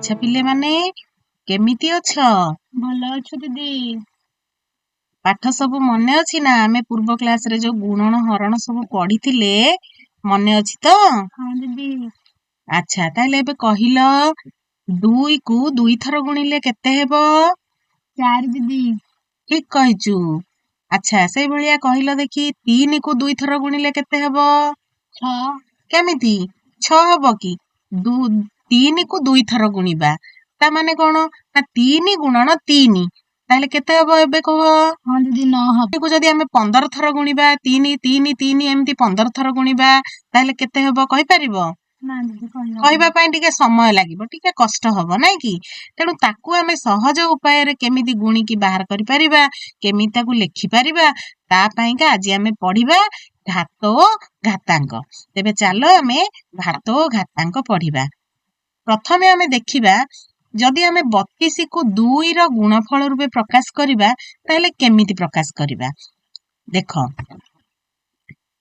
ଆଚ୍ଛା ପିଲେମାନେ କେମିତି ଅଛ? ଭଲ ଅଛୁ ଦିଦି। ପାଠ ସବୁ ମନେ ଅଛି ନା? ଆମେ ପୂର୍ବ କ୍ଲାସରେ ଯୋଉ ଗୁଣନ ହରଣ ସବୁ ପଢିଥିଲେ ମନେ ଅଛି ତ? ହଁ ଦିଦି। ଆଚ୍ଛା ତାହେଲେ ଏବେ କହିଲ 2 କୁ 2 ଥର ଗୁଣିଲେ କେତେ ହେବ? 4 ଦିଦି। ଠିକ କହିଛୁ। ଆଚ୍ଛା ସେଇଭଳିଆ କହିଲ ଦେଖି 3 କୁ 2 ଥର ଗୁଣିଲେ କେତେ ହେବ? 6। କେମିତି 6 ହବ କି? 3 କୁ 2 ଥର ଗୁଣିବା ତା ମାନେ କଣ ନା 3 ଗୁଣନ 3 ତାହେଲେ କେତେ ହବ ଏବେ କୁହ? ହଁ ଦିଦି 9 ହବ। କୁ ଯଦି ଆମେ 15 ଥର ଗୁଣିବା 3 3 3 ଏମିତି 15 ଥର ଗୁଣିବା ତାହେଲେ କେତେ ହବ କହିପାରିବ? ନା ଦିଦି କହିବା ପାଇଁ ଟିକେ ସମୟ ଲାଗିବ, ଟିକେ କଷ୍ଟ ହବ ନାଇଁ କି? ତେଣୁ ତାକୁ ଆମେ ସହଜ ଉପାୟରେ କେମିତି ଗୁଣିକି ବାହାର କରିପାରିବା, କେମିତି ତାକୁ ଲେଖିପାରିବା, ତା ପାଇଁକା ଆଜି ଆମେ ପଢିବା ଘାତ ଓ ଘାତାଙ୍କ। ତେବେ ଚାଲ ଆମେ ଘାତ ଓ ଘାତାଙ୍କ ପଢିବା। ପ୍ରଥମେ ଆମେ ଦେଖିବା ଯଦି ଆମେ 32 କୁ 2 ର ଗୁଣଫଳ ରୂପେ ପ୍ରକାଶ କରିବା ତାହେଲେ କେମିତି ପ୍ରକାଶ କରିବା? ଦେଖ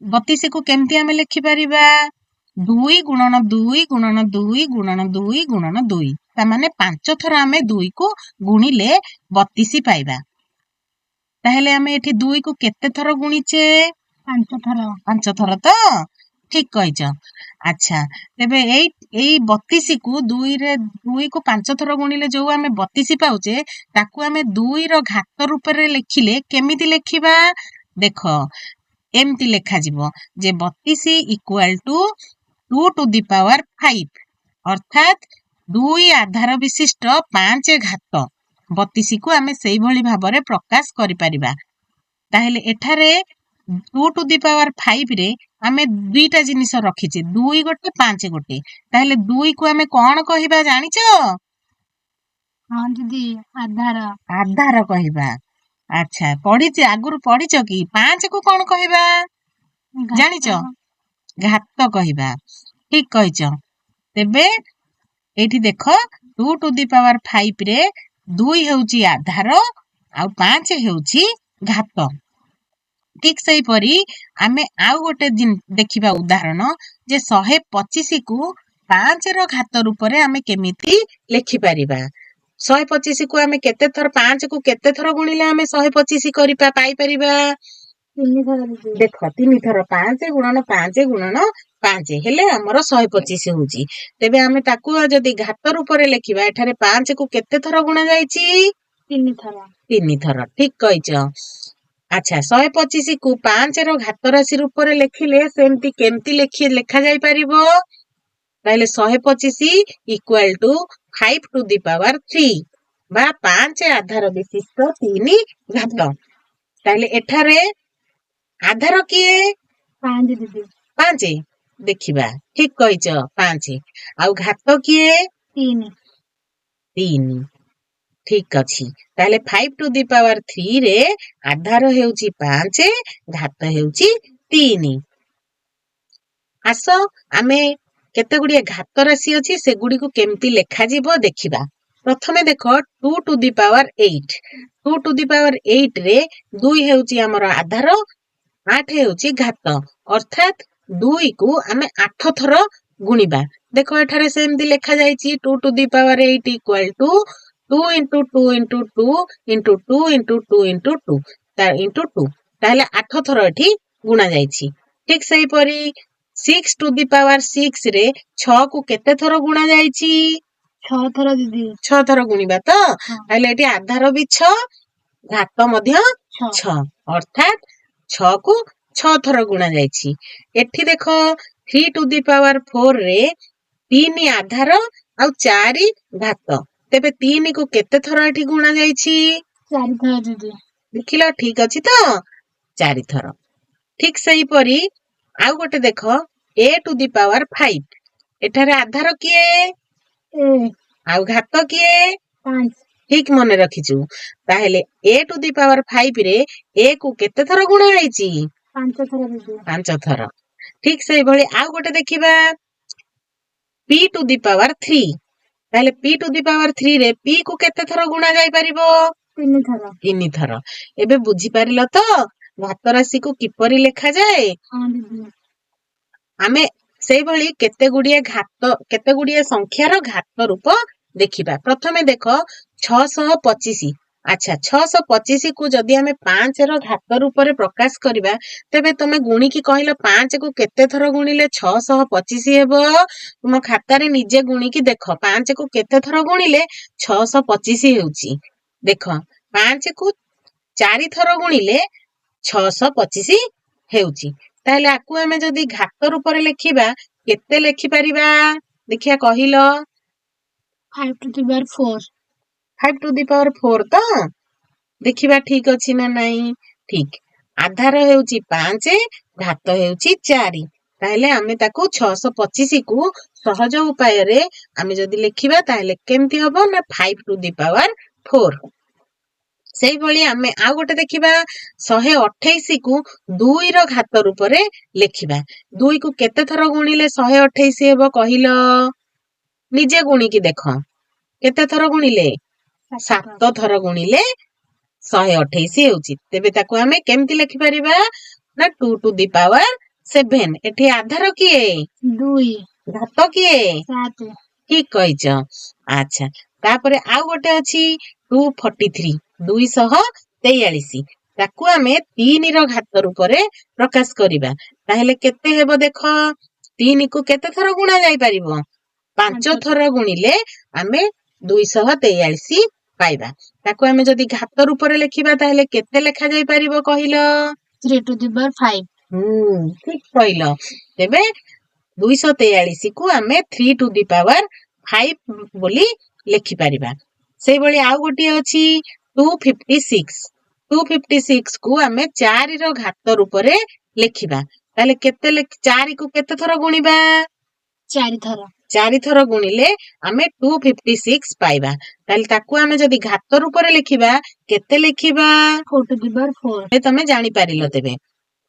32 କୁ କେମିତି ଆମେ ଲେଖିପାରିବା? 2 ଗୁଣନ 2 ଗୁଣନ 2 ଗୁଣନ 2 ଗୁଣନ 2 ତାମାନେ 5 ଥର ଆମେ 2 କୁ ଗୁଣିଲେ 32 ପାଇବା। ତାହେଲେ ଆମେ ଏଠି 2 କୁ କେତେ ଥର ଗୁଣିଛେ? 5 ଥର। 5 ଥର ତ? ଠିକ କହିଛ। ଆଚ୍ଛା ତେବେ ଏଇ 32 କୁ 2 କୁ 5 ଥର ଗୁଣିଲେ ଯୋଉ ଆମେ 32 ପାଉଛେ ତାକୁ ଆମେ 2 ର ଘାତ ରୂପରେ ଲେଖିଲେ କେମିତି ଲେଖିବା? ଦେଖ ଏମିତି ଲେଖାଯିବ ଯେ 32 equal to 2 to the power 5 ଅର୍ଥାତ୍ 2 ଆଧାର ବିଶିଷ୍ଟ 5 ଘାତ 32 କୁ ଆମେ ସେଇଭଳି ଭାବରେ ପ୍ରକାଶ କରିପାରିବା। ତାହେଲେ ଏଠାରେ 2 ଟୁ ଦି ପାୱାର 5 ରେ ଆମେ ଦୁଇଟା ଜିନିଷ ରଖିଛେ, 2 ଗୋଟେ 5 ଗୋଟେ। ତାହେଲେ 2 କୁ ଆମେ କଣ କହିବା ଜାଣିଛ? ହଁ ଦିଦି ଆଧାର। ଆଧାର କହିବା। ଆଚ୍ଛା ପଢିଛେ, ଆଗରୁ ପଢିଛ କି? 5 କୁ କଣ କହିବା ଜାଣିଛ? ଘାତ କହିବା। ଠିକ କହିଛ। ତେବେ ଏଇଠି ଦେଖ 2 ଟୁ ଦି ପାୱାର 5 ରେ 2 ହେଉଛି ଆଧାର ଆଉ 5 ହେଉଛି ଘାତ। ଠିକ ସେଇପରି ଆମେ ଆଉ ଗୋଟେ ଦେଖିବା ଉଦାହରଣ ଯେ 125 କୁ 5 ର ଘାତ ରୂପରେ ଆମେ କେମିତି ଲେଖିପାରିବା। 125 କୁ ଆମେ କେତେ ଥର 5 କୁ କେତେ ଥର ଗୁଣିଲେ ଆମେ 125 ପାଇପାରିବା? 3 ଥର ଦିଦି। ଦେଖ 3 ଥର 5 ଗୁଣନ 5 ଗୁଣନ 5 ହେଲେ ଆମର 125 ହଉଛି। ତେବେ ଆମେ ତାକୁ ଯଦି ଘାତ ରୂପରେ ଲେଖିବା ଏଠାରେ 5 କୁ କେତେ ଥର ଗୁଣା ଯାଇଛି? 3 ଥର। 3 ଥର। ଠିକ କହିଛ। ଆଚ୍ଛା 125 କୁ 5 ର ଘାତ ରାଶି ରୂପରେ ଲେଖିଲେ ସେମିତି କେମିତି ଲେଖା ଯାଇପାରିବ? ତାହେଲେ 125 equal to 5 to the power 3 ବା 5 ଆଧାର ବିଶିଷ୍ଟ 3 ଘାତ। ତାହେଲେ ଏଠାରେ ଆଧାର କିଏ? 5 ଦିଦି। 5 ଦେଖିବା। ଠିକ କହିଛ 5। ଆଉ ଘାତ କିଏ? 3। 3। ଠିକ ଅଛି। ତାହେଲେ 5 ଟୁ ଦି ପାୱାର 3 ରେ ଆଧାର ହେଉଛି 5, ଘାତ ହେଉଛି 3। ଆସ ଆମେ କେତେ ଗୁଡିଏ ଘାତ ରାଶି ଅଛି ସେଗୁଡିକୁ କେମିତି ଲେଖାଯିବ ଦେଖିବା। ପ୍ରଥମେ ଦେଖ 2 to the power 8। 2 to the power 8 ରେ 2 ହେଉଛି ଆମର ଆଧାର, 8 ହେଉଛି ଘାତ। ଅର୍ଥାତ୍ 2 କୁ ଆମେ 8 ଥର ଗୁଣିବା। ଦେଖ ଏଠାରେ ସେମିତି ଲେଖାଯାଇଛି 2 to the power 8 equal to 2 into 2 into 2 into 2 into 2 into 2 into 2 ତାହେଲେ 8 ଥର ଏଠି ଗୁଣା ଯାଇଛି। ଠିକ ସେଇପରି 6 ଟୁ ଦି ପାୱାର 6 ରେ 6 କୁ କେତେ ଥର ଗୁଣା ଯାଇଛି? 6 ଥର ଦିଦି। 6 ଥର ଗୁଣିବା ତ? ତାହେଲେ ଏଠି ଆଧାର ବି 6, ଘାତ ମଧ୍ୟ 6 ଅର୍ଥାତ୍ 6 କୁ 6 ଥର ଗୁଣା ଯାଇଛି। ଏଠି ଦେଖ 3 ଟୁ ଦି ପାୱାର 4 ରେ 3 ଆଧାର ଆଉ 4 ଘାତ। ତେବେ 3 କୁ କେତେ ଥର ଏଠି ଗୁଣା ଯାଇଛି? 4 ଥର ଦିଦି। ଦେଖିଲ ଠିକ ଅଛି ତ? 4 ଥର। ଠିକ ସେଇପରି ଆଉ ଗୋଟେ ଦେଖ a ଟୁ ଦି ପାୱାର 5। ଏଠାରେ ଆଧାର କିଏ? ଆଉ ଘାତ କିଏ? 5। ଠିକ ମନେ ରଖିଛୁ। ତାହେଲେ a ଟୁ ଦି ପାୱାର 5 ରେ a କୁ କେତେ ଥର ଗୁଣା ହେଇଛି? 5 ଥର ଦିଦି। 5 ଥର। ଠିକ ସେଇଭଳି ଆଉ ଗୋଟେ ଦେଖିବା p ଟୁ ଦି ପାୱାର 3। ତାହେଲେ p ଟୁ ଦି ପାୱାର 3 ରେ p କୁ କେତେ ଥର ଗୁଣା ଯାଇପାରିବ? 3 ଥର। 3 ଥର। ଏବେ ବୁଝିପାରିଲ ତ ଘାତ ରାଶିକୁ କିପରି ଲେଖାଯାଏ? ହଁ ଦିଦି। ଆମେ ସେଇଭଳି କେତେ ଗୁଡିଏ ସଂଖ୍ୟାର ଘାତ ରୂପ ଦେଖିବା। ପ୍ରଥମେ ଦେଖ 625। ଆଚ୍ଛା 625 କୁ ଯଦି ଆମେ 5 ର ଘାତ ରୂପରେ ପ୍ରକାଶ କରିବା ତେବେ ତମେ ଗୁଣିକି କହିଲ 5 କୁ କେତେ ଥର ଗୁଣିଲେ 625 ହେବ? ତୁମ ଖାତାରେ ନିଜେ ଗୁଣିକି ଦେଖ 5 କୁ କେତେ ଥର ଗୁଣିଲେ 625 ହେଉଛି। ଦେଖ 5 କୁ 4 ଥର ଗୁଣିଲେ 625 ହେଉଛି। ତାହେଲେ ଆକୁ ଆମେ ଯଦି ଘାତ ରୂପରେ ଲେଖିବା କେତେ ଲେଖିପାରିବା? ଦେଖିଆ କହିଲ। 5 to the power 4. 5 to the power 4 ତ? ଦେଖିବା ଠିକ ଅଛି ନା ନାଇଁ? ଠିକ। ଆଧାର ହେଉଛି 5, ଘାତ ହେଉଛି 4। ତାହେଲେ ଆମେ ତାକୁ 625 କୁ ସହଜ ଉପାୟରେ ଆମେ ଯଦି ଲେଖିବା ତାହେଲେ କେମିତି ହବ ନା 5 to the power 4। ସେଇଭଳି ଆମେ ଆଉ ଗୋଟେ ଦେଖିବା 128 କୁ 2 ର ଘାତ ରୂପରେ ଲେଖିବା। 2 କୁ କେତେ ଥର ଗୁଣିଲେ 128 ହେବ କହିଲ? ନିଜେ ଗୁଣିକି ଦେଖ। କେତେ ଥର ଗୁଣିଲେ? 7 ଥର ଗୁଣିଲେ 128 ହେଉଛି। ତେବେ ତାକୁ ଆମେ କେମିତି ଲେଖିପାରିବା ନା 2 to the power 7। ଏଠି ଆଧାର କିଏ? 2, ଘାତ କିଏ? 7, ଠିକ କହିଛ। ଆଚ୍ଛା ତାପରେ ଆଉ ଗୋଟେ ଅଛି 243, 243। ତାକୁ ଆମେ 3 ର ଘାତ ରୂପରେ ପ୍ରକାଶ କରିବା। ତାହେଲେ କେତେ ହେବ ଦେଖ? 3 କୁ କେତେ ଥର ଗୁଣା ଯାଇପାରିବ? 5 ଥର ଗୁଣିଲେ ଆମେ 243 ପାଇବା। ତାକୁ ଆମେ ଯଦି ଘାତ ରୂପରେ ଲେଖିବା ତାହେଲେ କେତେ ଲେଖା ଯାଇପାରିବ କହିଲ? 3 to the power 5. ଠିକ କହିଲ। ତେବେ 243 କୁ ଆମେ 3 to the power 5 ବୋଲି ଲେଖିପାରିବା। ସେଇଭଳି ଆଉ ଗୋଟିଏ ଅଛି 256। 256 କୁ ଆମେ 4 ର ଘାତ ରୂପରେ ଲେଖିବା। ତାହେଲେ 4 କୁ କେତେ ଥର ଗୁଣିବା? 4 ଥର। 4 ଥର ଗୁଣିଲେ ଆମେ 256 ପାଇବା। ତାହେଲେ ତାକୁ ଆମେ ଯଦି ଘାତ ରୂପରେ ଲେଖିବା କେତେ ଲେଖିବା? 4 to the power 4. ତମେ ଜାଣିପାରିଲ ତେବେ।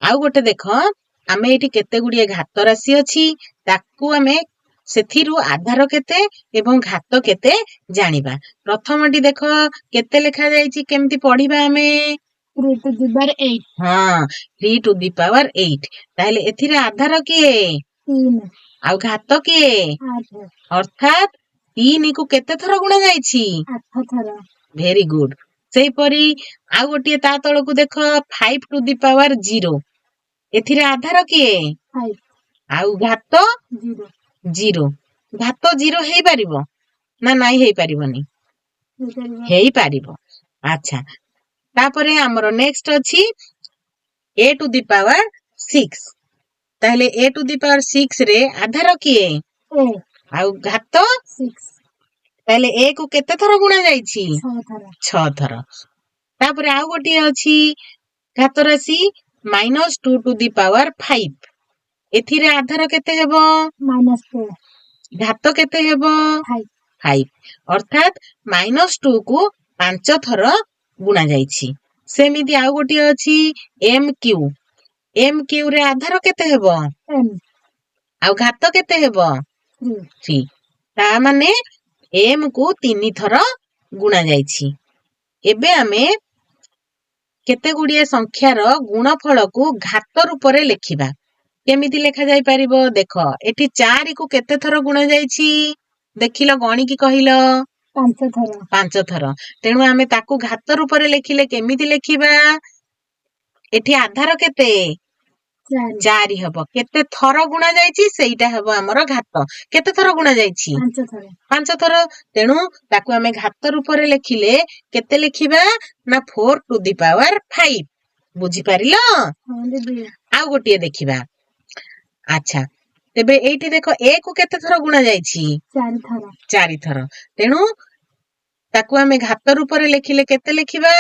ଆଉ ଗୋଟେ ଦେଖ ଆମେ ଏଇଠି କେତେ ଗୁଡିଏ ଘାତ ରାଶି ଅଛି ତାକୁ ଆମେ ସେଥିରୁ ଆଧାର କେତେ ଏବଂ ଘାତ କେତେ ଜାଣିବା। ପ୍ରଥମଟି ଦେଖ କେତେ ଲେଖା ଯାଇଛି, କେମିତି ପଢିବା ଆମେ? 3 to the power 8. ହଁ 3 to the power 8। ତାହେଲେ ଏଥିରେ ଆଧାର କିଏ? 3, ଆଉ ଘାତ କିଏ? 8, ଅର୍ଥାତ୍ 3 କୁ କେତେ ଥର ଗୁଣା ଯାଇଛି? 8 ଥର। Very good. ସେଇପରି ଆଉ ଗୋଟିଏ ତା ତଳକୁ ଦେଖ 5 to the power 0। ଏଥିରେ ଆଧାର କିଏ? 5, ଆଉ ଘାତ 0, 0। ଘାତ 0 ହେଇପାରିବ ନା ନାଇଁ? ହେଇପାରିବନି? ହେଇପାରିବ। ହେଇପାରିବ। ଆଚ୍ଛା ତାପରେ ଆମର ନେକ୍ସଟ ଅଛି a to the power 6। ତାହେଲେ a to the power 6 ରେ ଆଧାର କିଏ? A, ଆଉ ଘାତ? 6, ତାହେଲେ a କୁ କେତେ ଥର ଗୁଣା ଯାଇଛି? 6 ଥର। 6 ଥର। ତାପରେ ଆଉ ଗୋଟିଏ ଅଛି ଘାତ ରାଶି -2 to the power 5। ଏଥିରେ ଆଧାର କେତେ ହେବ? -4, ଘାତ କେତେ ହେବ? 5, 5। ଅର୍ଥାତ୍ -2 କୁ 5 ଥର ଗୁଣା ଯାଇଛି। ସେମିତି ଆଉ ଗୋଟିଏ ଅଛି MQ। MQ ରେ ଆଧାର କେତେ ହେବ? M, ଆଉ ଘାତ କେତେ ହେବ? 3, 3। ତା ମାନେ M କୁ 3 ଥର ଗୁଣା ଯାଇଛି। ଏବେ ଆମେ କେତେ ଗୁଡିଏ ସଂଖ୍ୟାର ଗୁଣଫଳକୁ ଘାତ ରୂପରେ ଲେଖିବା। କେମିତି ଲେଖା ଯାଇପାରିବ? ଦେଖ ଏଠି 4 କୁ କେତେ ଥର ଗୁଣା ଯାଇଛି? ଦେଖିଲ ଗଣିକି କହିଲ। 5 ଥର। 5 ଥର। ତେଣୁ ଆମେ ତାକୁ ଘାତ ରୂପରେ ଲେଖିଲେ କେମିତି ଲେଖିବା? ଏଠି ଆଧାର କେତେ? 4, 4 ହବ। କେତେ ଥର ଗୁଣା ଯାଇଛି ସେଇଟା ହବ ଆମର ଘାତ। କେତେ ଥର ଗୁଣା ଯାଇଛି? 5 ଥର। 5 ଥର। ତେଣୁ ତାକୁ ଆମେ ଘାତ ରୂପରେ ଲେଖିଲେ କେତେ ଲେଖିବା ନା 4 to the power 5। ବୁଝିପାରିଲ? ହଁ ଦିଦି। ଆଉ ଗୋଟିଏ ଦେଖିବା। ଆଚ୍ଛା ତେବେ ଏଇଠି ଦେଖ a କୁ କେତେ ଥର ଗୁଣା ଯାଇଛି? 4 ଥର। 4 ଥର। ତେଣୁ ତାକୁ ଆମେ ଘାତ ରୂପରେ ଲେଖିଲେ କେତେ ଲେଖିବା?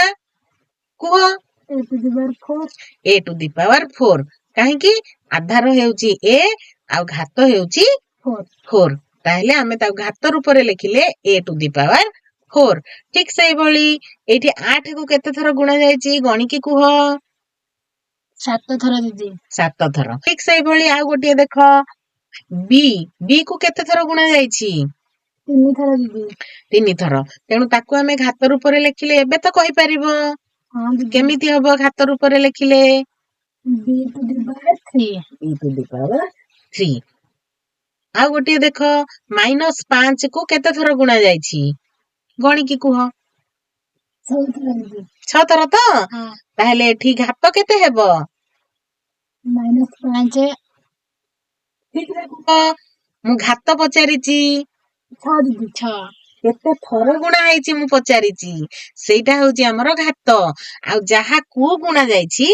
କୁହ। A to the power 4. a to the power 4। କାହିଁକି? ଆଧାର ହେଉଛି a ଆଉ ଘାତ ହେଉଛି 4। ତାହେଲେ ଆମେ ତାକୁ ଘାତ ରୂପରେ ଲେଖିଲେ a to the power 4। ଠିକ ସେଇଭଳି ଏଇଠି 8 କୁ କେତେ ଥର ଗୁଣା ଯାଇଛି ଗଣିକି କୁହ। 7 ଥର ଦିଦି। 7 ଥର। ଠିକ ସେଇଭଳି ଆଉ ଗୋଟିଏ ଦେଖ B କୁ କେତେ ଥର ଗୁଣା ଯାଇଛି? 3 ଥର ଦିଦି। 3 ଥର। ତେଣୁ ତାକୁ ଆମେ ଘାତ ରୂପରେ ଲେଖିଲେ ଏବେ ତ କହିପାରିବ। ହଁ ଦିଦି। କେମିତି ହବ ଘାତ ରୂପରେ ଲେଖିଲେ? B to the power 3। B to the power 3। ଆଉ ଗୋଟିଏ ଦେଖ -5 କୁ କେତେ ଥର ଗୁଣା ଯାଇଛି ଗଣିକି କୁହ। 6 ଥର ଦିଦି। 6 ଥର ତ? ହଁ। ତାହେଲେ ଏଠି ଘାତ କେତେ ହେବ? -5 ଠିକରେ କୁହ। ମୁଁ ଘାତ ପଚାରିଛି। 6 ଦିଦି 6। କେତେ ଥର ଗୁଣା ହେଇଛି ମୁଁ ପଚାରିଛି। ସେଇଟା ହଉଛି ଆମର ଘାତ। ଆଉ ଯାହା କୁ ଗୁଣା ଯାଇଛି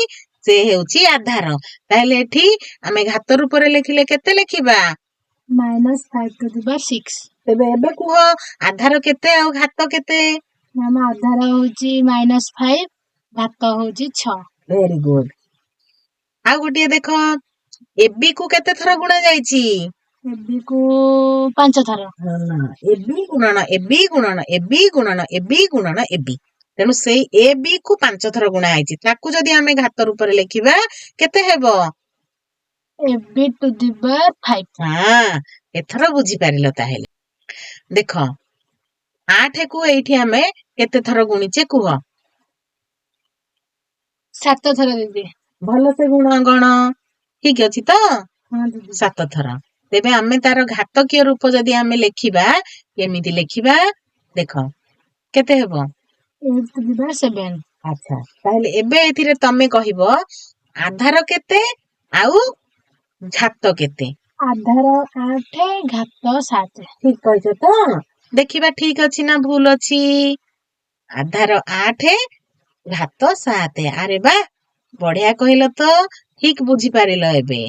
ସେ ହେଉଛି ଆଧାର। ତାହେଲେ ଏଠି ଆମେ ଘାତ ରୂପରେ ଲେଖିଲେ କେତେ ଲେଖିବା? -5⁶। ତେବେ ଏବେ କୁହ ଆଧାର କେତେ ଆଉ ଘାତ କେତେ? ଆମ ଆଧାର ହଉଛି -5, ଘାତ ହଉଛି 6। Very good. ଆଉ ଗୋଟିଏ ଦେଖ এবି କୁ କେତେ ଥର ଗୁଣା ଯାଇଛି? এবି କୁ 5 ଥର। এবି ଗୁଣନ এবି ଗୁଣନ এবି ଗୁଣନ এবି ଗୁଣନ এবି। ତେଣୁ ସେଇ ଏ ବି କୁ 5 ଥର ଗୁଣା ହେଇଛି। ତାକୁ ଯଦି ଆମେ ଘାତ ରୂପରେ ଲେଖିବା କେତେ ହେବ? AB⁵। ହଁ, ଏଥର ବୁଝିପାରିଲ ତାହେଲେ। ଦେଖ 8 କୁ ଏଇଠି ଆମେ କେତେ ଥର ଗୁଣିଛେ କୁହ? 7 ଥର ଦିଦି। ଭଲସେ ଗୁଣ ଗଣ। ଠିକ ଅଛି ତ? ହଁ ଦିଦି। 7 ଥର। ତେବେ ଆମେ ତାର ଘାତକୀୟ ରୂପ ଯଦି ଆମେ ଲେଖିବା କେମିତି ଲେଖିବା? ଦେଖ କେତେ ହେବ? 8⁵। ଆଚ୍ଛା, ତାହେଲେ ଏବେ ଏଥିରେ ତମେ କହିବ ଆଧାର କେତେ ଆଉ ଘାତ କେତେ? ଆଧାର 8, ଘାତ 7। ଠିକ କହିଛ ତ? ଦେଖିବା ଠିକ ଅଛି ନା ଭୁଲ ଅଛି? ଆଧାର 8, ଘାତ 7। ଆରେ ବା, ବଢିଆ କହିଲ ତ। ଠିକ ବୁଝିପାରିଲ ଏବେ।